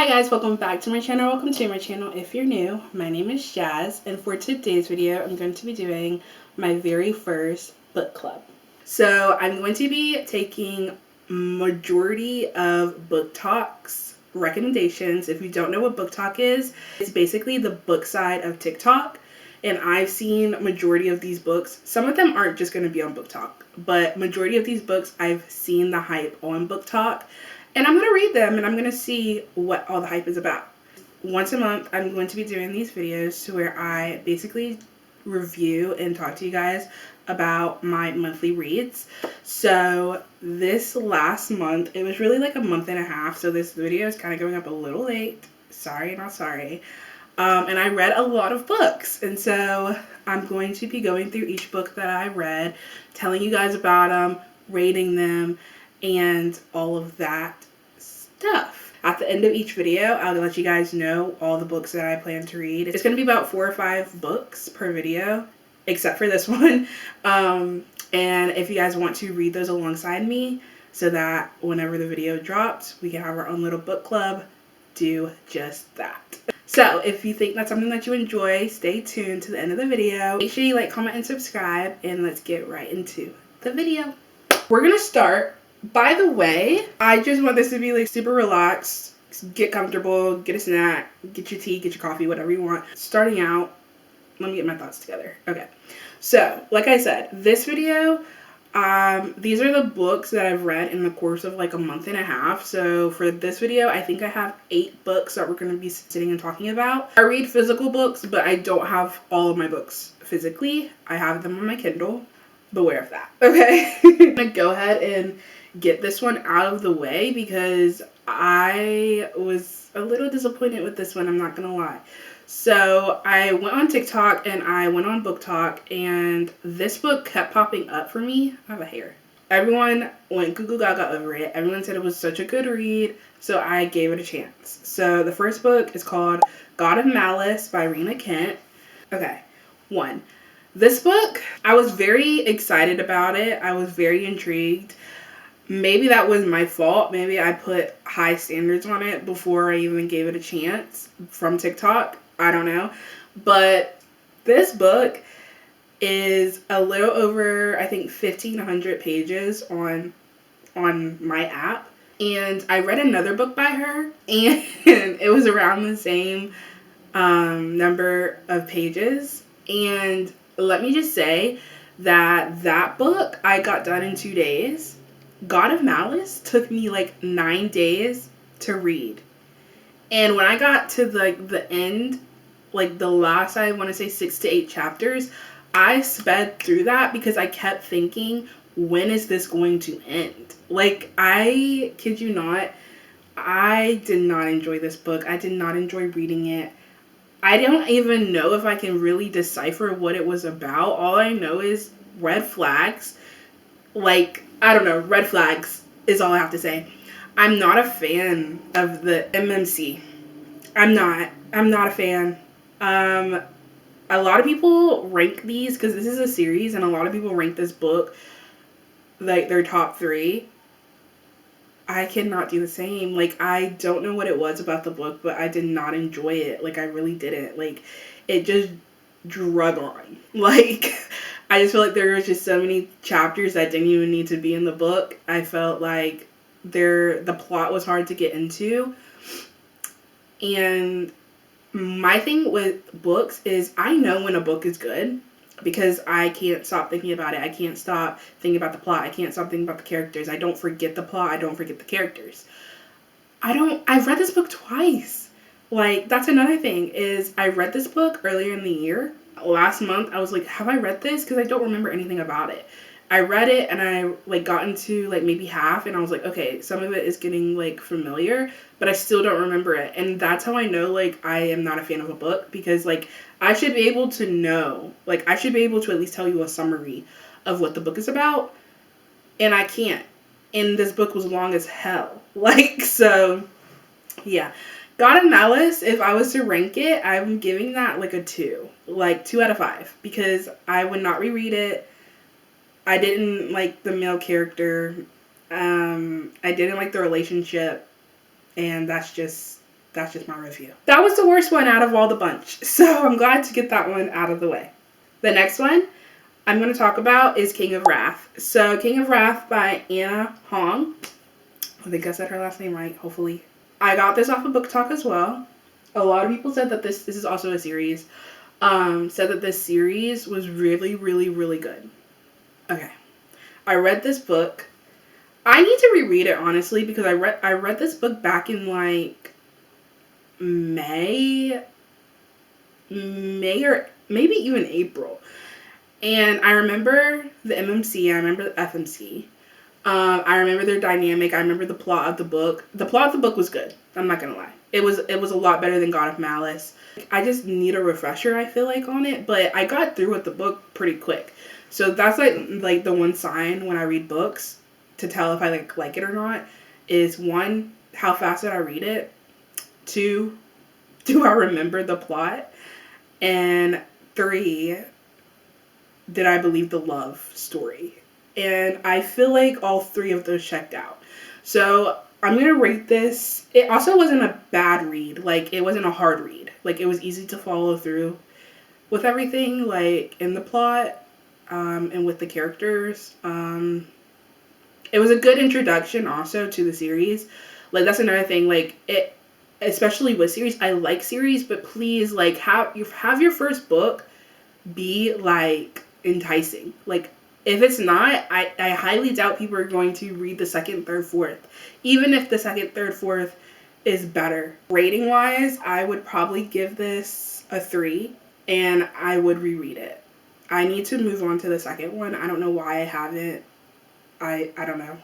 Hi guys, welcome back to my channel. Welcome to my channel if you're new. My name is Jazz, and for today's video I'm going to be doing my very first book club. So I'm going to be taking majority of BOOKTOKS recommendations. If you don't know what BOOKTOK is, it's basically the book side of TikTok, and I've seen majority of these books. Some of them aren't just going to be on BOOKTOK, but majority of these books I've seen the hype on BOOKTOK. And I'm going to read them and I'm going to see what all the hype is about. Once a month, I'm going to be doing these videos to where I basically review and talk to you guys about my monthly reads. So this last month, it was really like a month and a half. So this video is kind of going up a little late. Sorry, not sorry. And I read a lot of books. And so I'm going to be going through each book that I read, telling you guys about them, rating them, and all of that stuff. At the end of each video, I'll let you guys know all the books that I plan to read. It's going to be about 4 or 5 books per video, except for this one. And if you guys want to read those alongside me, so that whenever the video drops, we can have our own little book club, do just that. So if you think that's something that you enjoy, stay tuned to the end of the video. Make sure you like, comment, and subscribe, and let's get right into the video. We're going to start. By the way, I just want this to be like super relaxed. Get comfortable, get a snack, get your tea, get your coffee, whatever you want. Starting out, let me get my thoughts together. Okay, so like I said, this video, these are the books that I've read in the course of like a month and a half. So for this video, I think I have 8 books that we're going to be sitting and talking about. I read physical books, but I don't have all of my books physically. I have them on my Kindle. Beware of that, okay? I'm gonna go ahead and get this one out of the way because I was a little disappointed with this one, I'm not gonna lie. So I went on TikTok and I went on BOOKTOK, and this book kept popping up for me. I have a hair. Everyone went goo goo gaga over it. Everyone said it was such a good read, so I gave it a chance. So the first book is called God of Malice by Rena Kent. Okay, 1. This book, I was very excited about it. I was very intrigued. Maybe that was my fault. Maybe I put high standards on it before I even gave it a chance from TikTok. I don't know. But this book is a little over, I think, 1,500 pages on my app. And I read another book by her, and it was around the same number of pages. And let me just say that book I got done in 2 days. God of Malice took me like 9 days to read. And when I got to the end, like the last, I want to say 6 to 8 chapters, I sped through that because I kept thinking, when is this going to end? Like, I kid you not, I did not enjoy this book. I did not enjoy reading it. I don't even know if I can really decipher what it was about. All I know is red flags. Like, I don't know, red flags is all I have to say. I'm not a fan of the MMC. I'm not a fan. A lot of people rank these, because this is a series, and a lot of people rank this book like their top 3. I cannot do the same. Like, I don't know what it was about the book, but I did not enjoy it. Like, I really didn't. Like, it just drug on. Like, I just feel like there was just so many chapters that didn't even need to be in the book. I felt like the plot was hard to get into. And my thing with books is I know when a book is good, because I can't stop thinking about it. I can't stop thinking about the plot. I can't stop thinking about the characters. I don't forget the plot. I don't forget the characters. I've read this book twice. Like, that's another thing, is I read this book earlier in the year. Last month, I was like, have I read this? Because I don't remember anything about it. I read it and I like got into like maybe half, and I was like, okay, some of it is getting like familiar, but I still don't remember it. And that's how I know like I am not a fan of a book, because like I should be able to know, like I should be able to at least tell you a summary of what the book is about, and I can't. And this book was long as hell. Like, so yeah. God of Malice, if I was to rank it, I'm giving that like a 2. Like 2 out of 5, because I would not reread it. I didn't like the male character. I didn't like the relationship, and that's just That's just my review. That was the worst one out of all the bunch. So I'm glad to get that one out of the way. The next one I'm going to talk about is King of Wrath. So King of Wrath by Anna Hong. I think I said her last name right, hopefully. I got this off of BookTok as well. A lot of people said that this is also a series. Said that this series was really, really, really good. Okay. I read this book. I need to reread it, honestly, because I read this book back in, like, May or maybe even April. And I remember the MMC. I remember the FMC. I remember their dynamic. I remember the plot of the book. The plot of the book was good. I'm not going to lie. It was a lot better than God of Malice. I just need a refresher, I feel like, on it. But I got through with the book pretty quick. So that's like the one sign when I read books to tell if I like it or not is 1, how fast did I read it? 2, do I remember the plot? And 3, did I believe the love story? And I feel like all 3 of those checked out. So I'm going to rate this. It also wasn't a bad read. Like, it wasn't a hard read. Like, it was easy to follow through with everything, like, in the plot, and with the characters. It was a good introduction also to the series. Like, that's another thing. Like, it, especially with series, I like series, but please, like, have your first book be, like, enticing. Like, if it's not, I highly doubt people are going to read the 2nd, 3rd, 4th. Even if the 2nd, 3rd, 4th is better. Rating wise, I would probably give this a 3, and I would reread it. I need to move on to the second one. I don't know why I haven't. I don't know.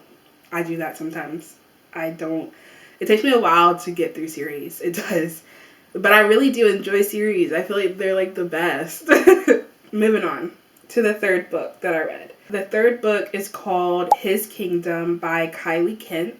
I do that sometimes. It takes me a while to get through series. It does. But I really do enjoy series. I feel like they're like the best. Moving on to the 3rd book that I read. The 3rd book is called His Kingdom by Kylie Kent.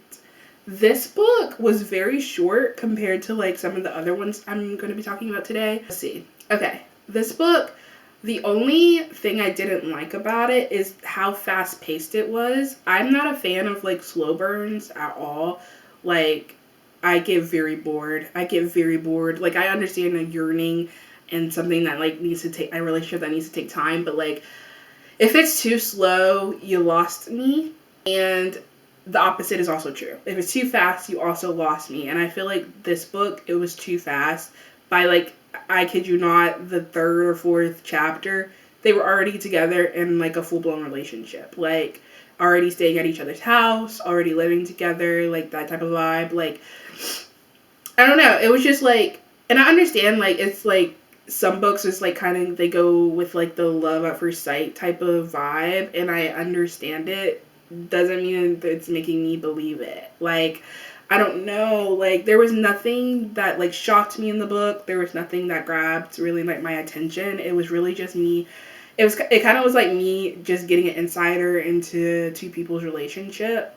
This book was very short compared to like some of the other ones I'm going to be talking about today. Let's see. Okay. This book, the only thing I didn't like about it is how fast paced it was. I'm not a fan of like slow burns at all. Like, I get very bored. Like, I understand a yearning and something that like needs to take a relationship that needs to take time, but like if it's too slow, you lost me. And the opposite is also true. If it's too fast, you also lost me. And I feel like this book, it was too fast. By like, I kid you not, the 3rd or 4th chapter, they were already together in like a full-blown relationship. Like, already staying at each other's house, already living together, like that type of vibe. Like, I don't know. It was just like, and I understand like it's like some books is like kind of, they go with like the love at first sight type of vibe, and I understand it. Doesn't mean that it's making me believe it. Like, I don't know, like there was nothing that like shocked me in the book. There was nothing that grabbed really like my attention. It was really just me. It kind of was like me just getting an insider into 2 people's relationship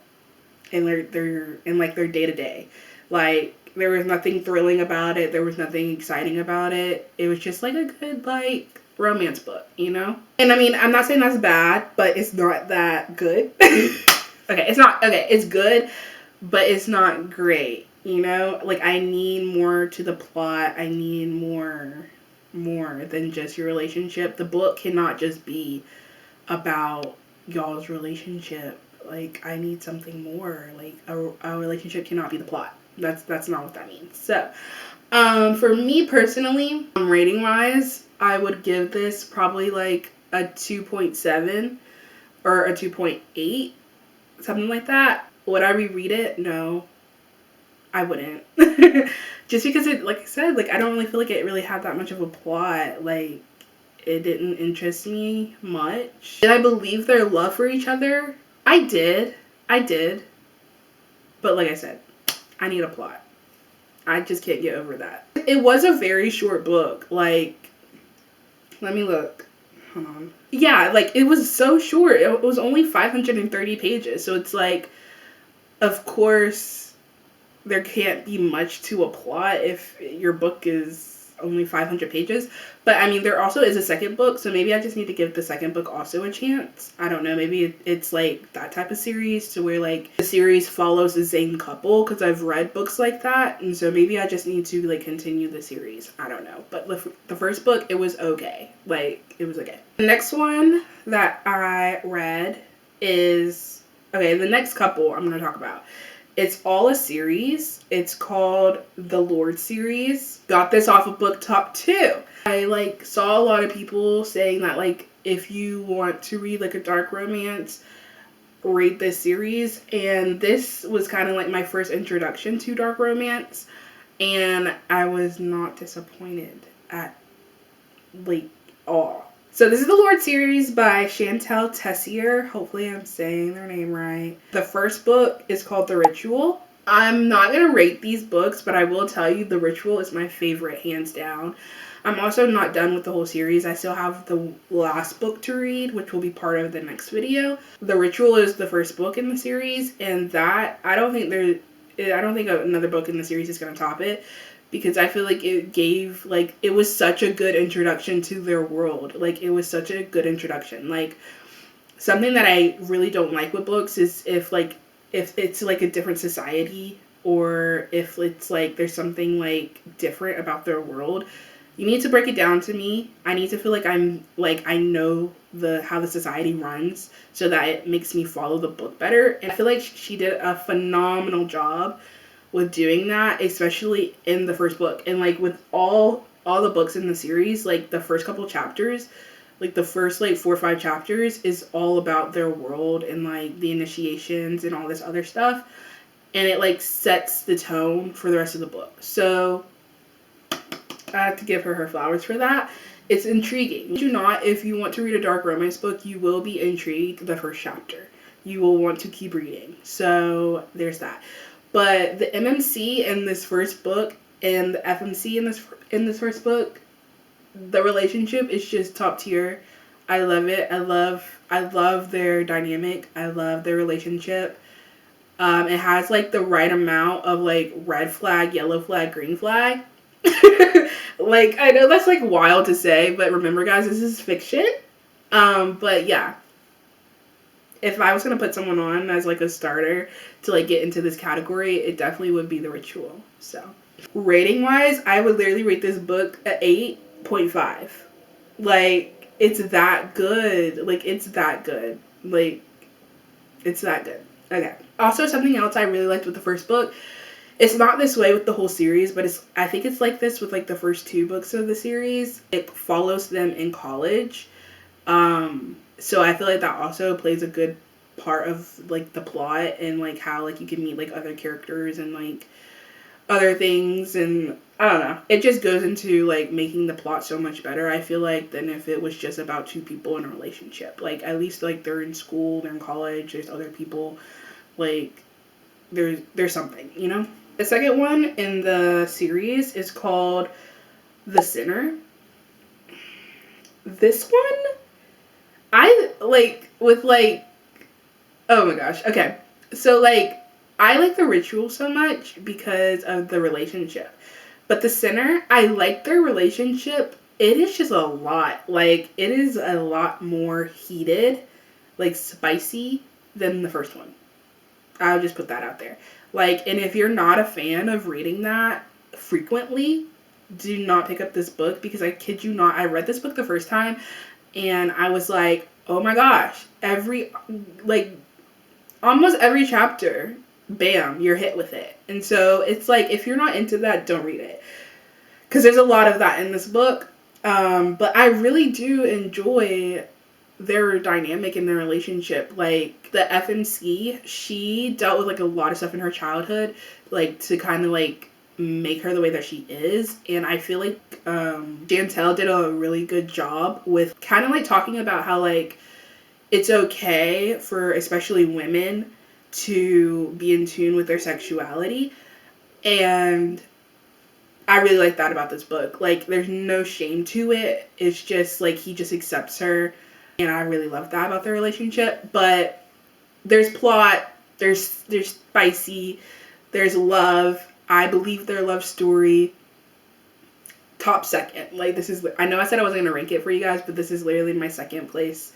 and their day-to-day. Like, there was nothing thrilling about it. There was nothing exciting about it. It was just like a good like romance book, you know? And I mean, I'm not saying that's bad, but it's not that good. It's good, but it's not great, you know? Like, I need more to the plot. I need more than just your relationship. The book cannot just be about y'all's relationship. Like, I need something more. Like, a relationship cannot be the plot. That's not what that means. So, for me personally, rating wise, I would give this probably like a 2.7 or a 2.8, something like that. Would I reread it? No, I wouldn't. Just because it, like I said, like I don't really feel like it really had that much of a plot. Like, it didn't interest me much. Did I believe their love for each other? I did. But like I said, I need a plot. I just can't get over that. It was a very short book. Like, let me look. Hold on. Yeah, like, it was so short. It was only 530 pages. So it's like, of course, there can't be much to a plot if your book is only 500 pages. But I mean, there also is a second book, so maybe I just need to give the second book also a chance. I don't know, maybe it's like that type of series to where like the series follows the same couple, because I've read books like that, and so maybe I just need to like continue the series. I don't know, but the first book, it was okay. Like, it was okay. The next one that I read is, okay, the next couple I'm going to talk about. It's all a series. It's called the Lord series. Got this off of BookTok too. I like saw a lot of people saying that like if you want to read like a dark romance, read this series. And this was kind of like my first introduction to dark romance, and I was not disappointed at like all. So this is the Lord series by Chantal Tessier. Hopefully I'm saying their name right. The first book is called The Ritual. I'm not going to rate these books, but I will tell you The Ritual is my favorite, hands down. I'm also not done with the whole series. I still have the last book to read, which will be part of the next video. The Ritual is the first book in the series, and that, I don't think another book in the series is going to top it. Because I feel like it gave, like, it was such a good introduction to their world. Like, it was such a good introduction. Like, something that I really don't like with books is if it's, like, a different society, or if it's, like, there's something, like, different about their world. You need to break it down to me. I need to feel like I know how the society runs, so that it makes me follow the book better. And I feel like she did a phenomenal job with doing that, especially in the first book. And like with all the books in the series, like the first couple chapters, like the first like 4 or 5 chapters is all about their world and like the initiations and all this other stuff, and it like sets the tone for the rest of the book. So I have to give her flowers for that. It's intriguing. Do not, if you want to read a dark romance book, you will be intrigued the first chapter. You will want to keep reading. So there's that. But the MMC in this first book and the FMC in this first book, the relationship is just top tier. I love it. I love their dynamic. I love their relationship. It has like the right amount of like red flag, yellow flag, green flag. Like, I know that's like wild to say, but remember guys, this is fiction. But yeah. If I was going to put someone on as like a starter to like get into this category, it definitely would be The Ritual. So rating wise, I would literally rate this book at 8.5. Like, it's that good. Like, it's that good. Like, it's that good. Okay. Also, something else I really liked with the first book, it's not this way with the whole series, but I think it's like this with like the first 2 books of the series. It follows them in college. So I feel like that also plays a good part of like the plot, and like how like you can meet like other characters and like other things, and I don't know, it just goes into like making the plot so much better, I feel like, than if it was just about 2 people in a relationship. Like, at least like they're in school, they're in college, there's other people, like there's something, you know? The second one in the series is called The Sinner. This one, I like with like, oh my gosh, okay. So like, I like The Ritual so much because of the relationship. But The Sinner, I like their relationship. It is just a lot. Like, it is a lot more heated, like spicy than the first one. I'll just put that out there. Like, and if you're not a fan of reading that frequently, do not pick up this book, because I kid you not, I read this book the first time and I was like, oh my gosh, almost every chapter, bam, you're hit with it. And so it's like, if you're not into that, don't read it, because there's a lot of that in this book. But I really do enjoy their dynamic in their relationship. Like, the FMC, she dealt with like a lot of stuff in her childhood, like to kind of like make her the way that she is. And I feel like Chantal did a really good job with kind of like talking about how like it's okay for especially women to be in tune with their sexuality. And I really like that about this book. Like, there's no shame to it. It's just like he just accepts her, and I really love that about their relationship. But there's plot, there's spicy, there's love. I believe their love story. top second. Like, this is, I know I said I wasn't gonna rank it for you guys, but this is literally my second place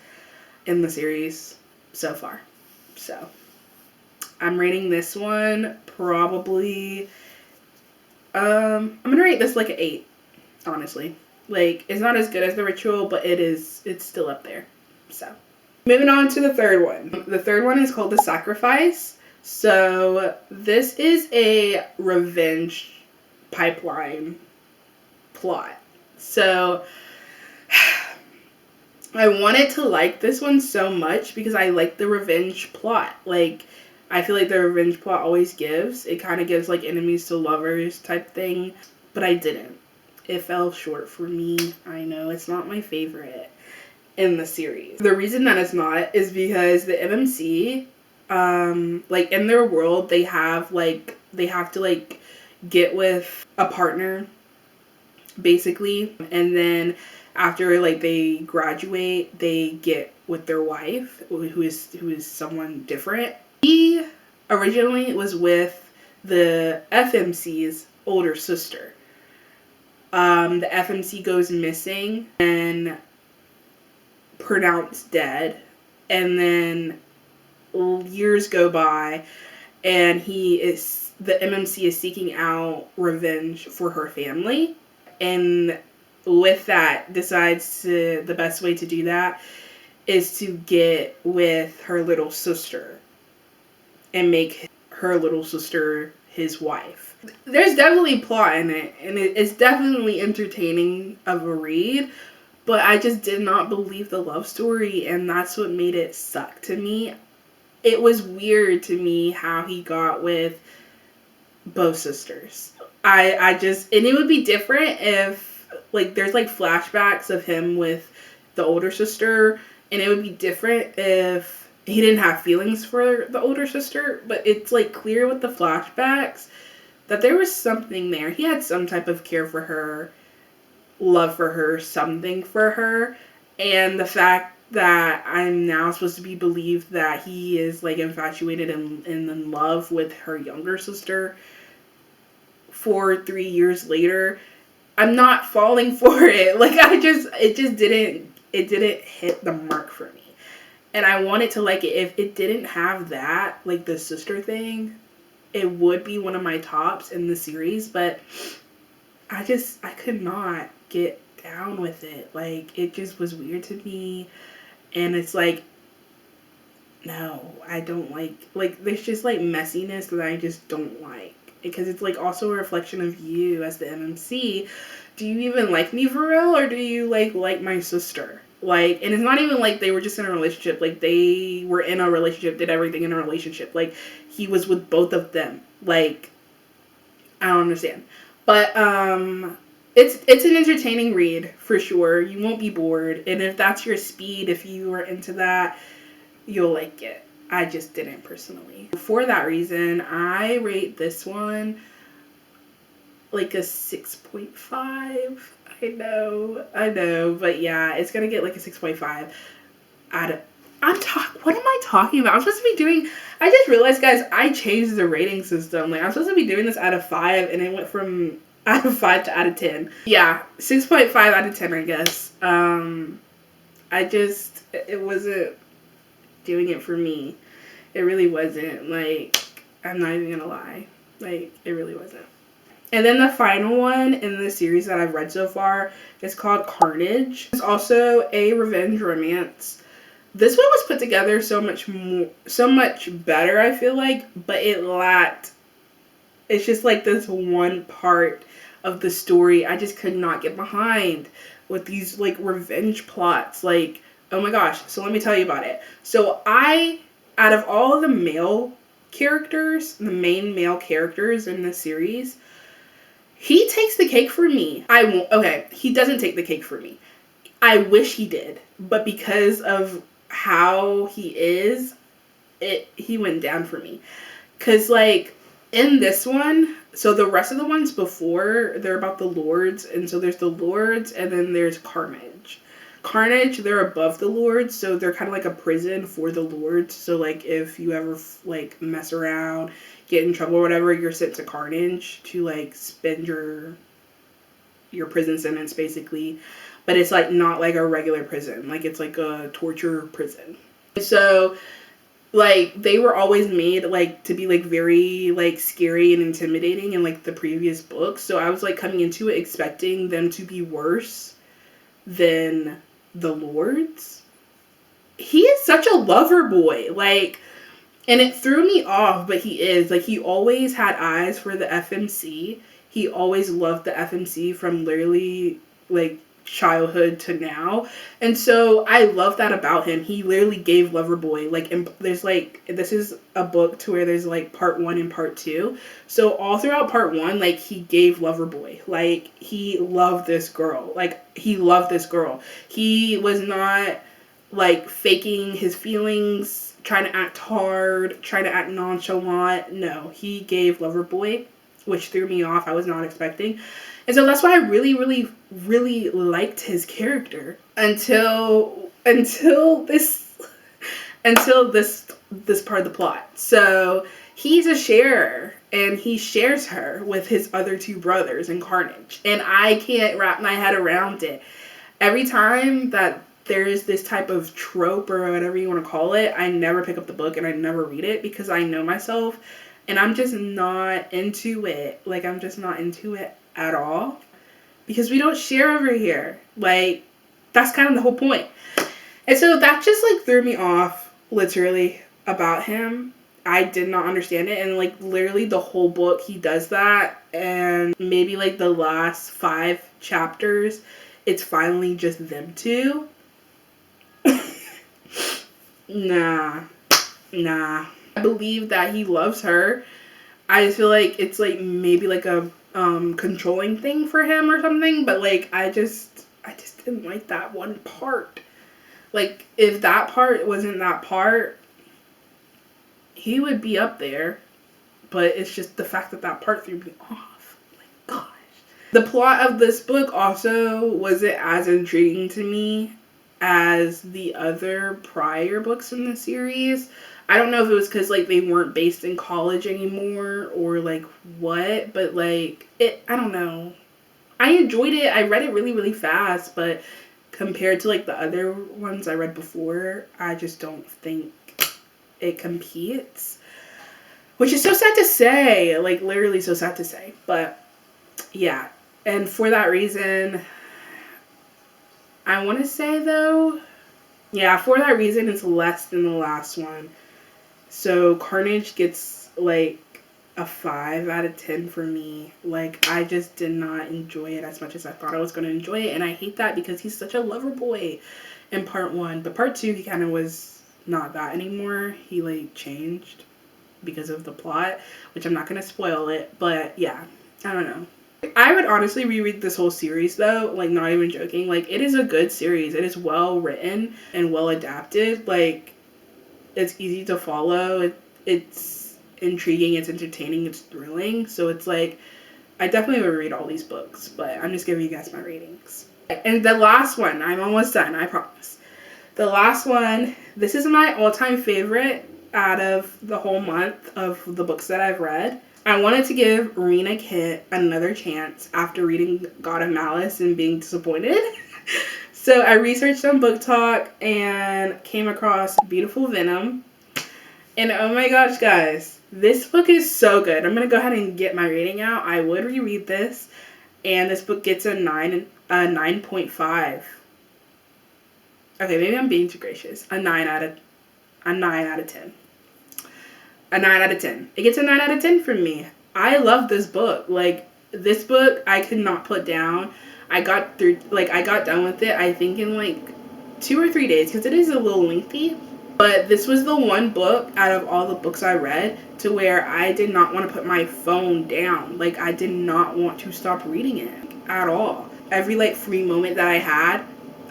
in the series so far. So I'm rating this one probably, I'm gonna rate this like an 8, honestly. Like, it's not as good as The Ritual, but it's still up there. So moving on to the third one. The third one is called The Sacrifice. So this is a revenge pipeline plot. So I wanted to like this one so much because I like the revenge plot. Like, I feel like the revenge plot always gives. It kind of gives like enemies to lovers type thing. But I didn't. It fell short for me. I know it's not my favorite in the series. The reason that it's not is because the MMC, like in their world, they have to like get with a partner, basically, and then after like they graduate, they get with their wife, who is someone different. He originally was with the FMC's older sister. The FMC goes missing and pronounced dead, and then years go by, and the MMC is seeking out revenge for her family, and with that decides the best way to do that is to get with her little sister and make her little sister his wife. There's definitely plot in it, and it's definitely entertaining of a read, but I just did not believe the love story, and that's what made it suck to me. It was weird to me how he got with both sisters. And it would be different if, like, there's like flashbacks of him with the older sister, and it would be different if he didn't have feelings for the older sister, but it's like clear with the flashbacks that there was something there. He had some type of care for her, love for her, something for her, and the fact that I'm now supposed to be believed that he is like infatuated and in love with her younger sister 3 years later, I'm not falling for it. Like, it didn't hit the mark for me. And I wanted to like it. If it didn't have that, like the sister thing, it would be one of my tops in the series, but I could not get down with it. Like, it just was weird to me, and it's like, no, I don't like, there's just like messiness that I just don't like, because it's like also a reflection of you as the MMC. Do you even like me for real, or do you like my sister? Like, and it's not even like they were just in a relationship. Like, they were in a relationship, did everything in a relationship. Like, he was with both of them. Like, I don't understand. But, it's an entertaining read, for sure. You won't be bored. And if that's your speed, if you are into that, you'll like it. I just didn't, personally. For that reason, I rate this one like a 6.5. I know, but yeah, it's gonna get like a 6.5 out of, what am I talking about? I'm supposed to be doing, I just realized, guys, I changed the rating system. Like, I'm supposed to be doing this out of 5, and it went from out of 5 to out of 10. Yeah, 6.5 out of 10, I guess. It wasn't doing it for me. It really wasn't. Like, I'm not even gonna lie. Like, it really wasn't. And then the final one in the series that I've read so far is called Carnage. It's also a revenge romance. This one was put together so much better, I feel like, but it's just like this one part of the story I just could not get behind with these like revenge plots. Like, oh my gosh. So let me tell you about it. So out of all the male characters, the main male characters in the series, he takes the cake for me. He doesn't take the cake for me. I wish he did, but because of how he is, he went down for me. Cause like in this one, so the rest of the ones before, they're about the lords, and so there's the lords, and then there's Carnage. Carnage, they're above the lords, so they're kind of like a prison for the lords. So like if you ever like mess around, get in trouble or whatever, you're sent to Carnage to like spend your your prison sentence basically, but it's like not like a regular prison, like it's like a torture prison. So like they were always made like to be like very like scary and intimidating in like the previous books, so I was like coming into it expecting them to be worse than the Lords. He is such a lover boy, like, and it threw me off, but he is like, he always had eyes for the FMC. He always loved the FMC from literally like childhood to now, and so I love that about him. He literally gave Loverboy like, there's like, this is a book to where there's like part 1 and part 2, so all throughout part 1 like he gave Loverboy, like he loved this girl, like he loved this girl. He was not like faking his feelings, trying to act hard, trying to act nonchalant. No, he gave Loverboy, which threw me off. I was not expecting. And so that's why I really, really, really liked his character until this part of the plot. So he's a sharer, and he shares her with his other 2 brothers in Carnage. And I can't wrap my head around it. Every time that there is this type of trope or whatever you want to call it, I never pick up the book and I never read it, because I know myself and I'm just not into it. Like, I'm just not into it at all, because we don't share over here. Like, that's kind of the whole point. And so that just like threw me off literally about him. I did not understand it, and like literally the whole book he does that, and maybe like the last 5 chapters it's finally just them 2. Nah. I believe that he loves her. I just feel like it's like maybe like a controlling thing for him or something, but like I just didn't like that one part. Like, if that part wasn't that part, he would be up there, but it's just the fact that that part threw me off. Like, gosh. The plot of this book also wasn't as intriguing to me as the other prior books in the series. I don't know if it was because like they weren't based in college anymore or like what, but like I don't know. I enjoyed it. I read it really, really fast, but compared to like the other ones I read before, I just don't think it competes. Which is so sad to say, like literally so sad to say, but yeah. And for that reason, I want to say though, yeah, for that reason it's less than the last one. So Carnage gets like a 5 out of 10 for me. Like, I just did not enjoy it as much as I thought I was going to enjoy it, and I hate that because he's such a lover boy in part 1. But part 2, he kind of was not that anymore. He like changed because of the plot, which I'm not going to spoil it, but yeah, I don't know. I would honestly reread this whole series though, like not even joking. Like, it is a good series. It is well written and well adapted. Like, it's easy to follow. It's intriguing, it's entertaining, it's thrilling. So it's like, I definitely would read all these books, but I'm just giving you guys my ratings. And the last one, I'm almost done, I promise. The last one, this is my all-time favorite out of the whole month of the books that I've read. I wanted to give Rena Kent another chance after reading God of Malice and being disappointed. So I researched on BookTok and came across Beautiful Venom. And oh my gosh, guys, this book is so good. I'm going to go ahead and get my rating out. I would reread this. And this book gets a 9.5. Okay, maybe I'm being too gracious. A 9 out of 10. A 9 out of 10. It gets a 9 out of 10 from me. I love this book. Like, this book I could not put down. I got done with it, I think, in like 2 or 3 days, because it is a little lengthy. But this was the one book out of all the books I read to where I did not want to put my phone down. Like, I did not want to stop reading it at all. Every like free moment that I had,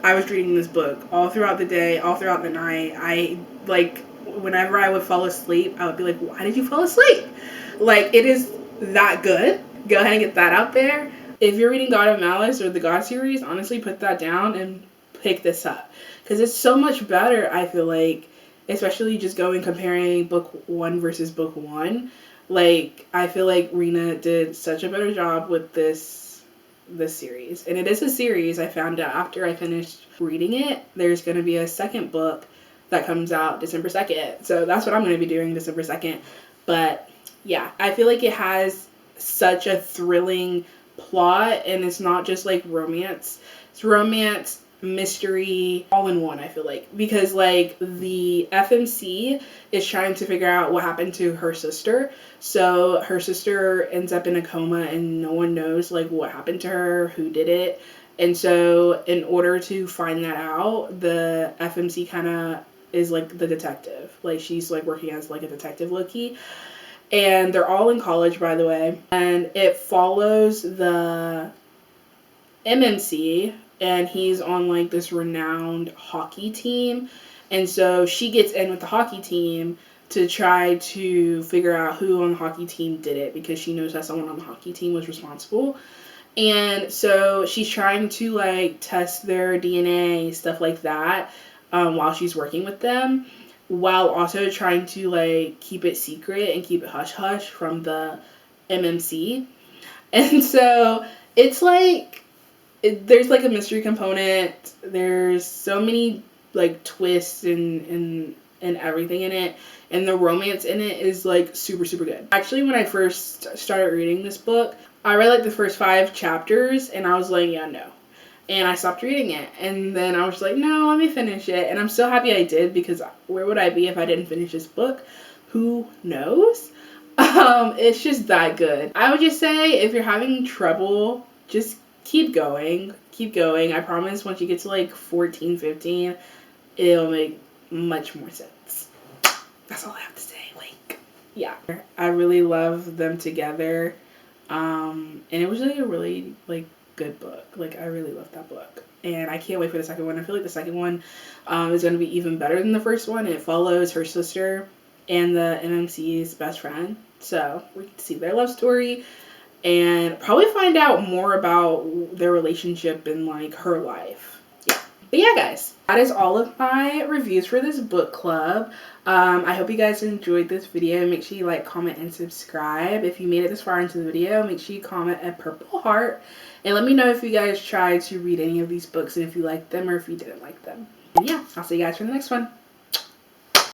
I was reading this book all throughout the day, all throughout the night. I like, whenever I would fall asleep, I would be like, why did you fall asleep? Like, it is that good. Go ahead and get that out there. If you're reading God of Malice or the God series, honestly, put that down and pick this up. Because it's so much better, I feel like, especially just comparing book 1 versus book 1. Like, I feel like Rena did such a better job with this this series. And it is a series. I found out after I finished reading it, there's going to be a second book that comes out December 2nd. So that's what I'm going to be doing December 2nd. But yeah, I feel like it has such a thrilling plot, and it's not just like romance. It's romance, mystery, all in one, I feel like. Because like the FMC is trying to figure out what happened to her sister. So her sister ends up in a coma and no one knows like what happened to her, who did it. And so in order to find that out, the FMC kind of is like the detective. Like she's like working as like a detective low-key. And they're all in college, by the way. And it follows the MMC, and he's on like this renowned hockey team. And so she gets in with the hockey team to try to figure out who on the hockey team did it, because she knows that someone on the hockey team was responsible. And so she's trying to like test their DNA, stuff like that, while she's working with them, while also trying to like keep it secret and keep it hush hush from the MMC. And so it's like there's like a mystery component. There's so many like twists and everything in it, and the romance in it is like super good. Actually, when I first started reading this book, I read like the first 5 chapters and I was like, yeah, no. And I stopped reading it. And then I was like, no, let me finish it. And I'm so happy I did, because where would I be if I didn't finish this book? Who knows? It's just that good. I would just say, if you're having trouble, just keep going. Keep going. I promise once you get to like 14, 15, it'll make much more sense. That's all I have to say. Like, yeah. I really love them together. And it was like a really like good book. Like I really loved that book, and I can't wait for the second one. I feel like the second one is going to be even better than the first one. It follows her sister and the MMC's best friend, so we get to see their love story and probably find out more about their relationship and like her life. Yeah. But yeah, guys, that is all of my reviews for this book club. I hope you guys enjoyed this video. Make sure you like, comment, and subscribe. If you made it this far into the video, make sure you comment a purple heart. And let me know if you guys tried to read any of these books and if you liked them or if you didn't like them. And yeah, I'll see you guys for the next one.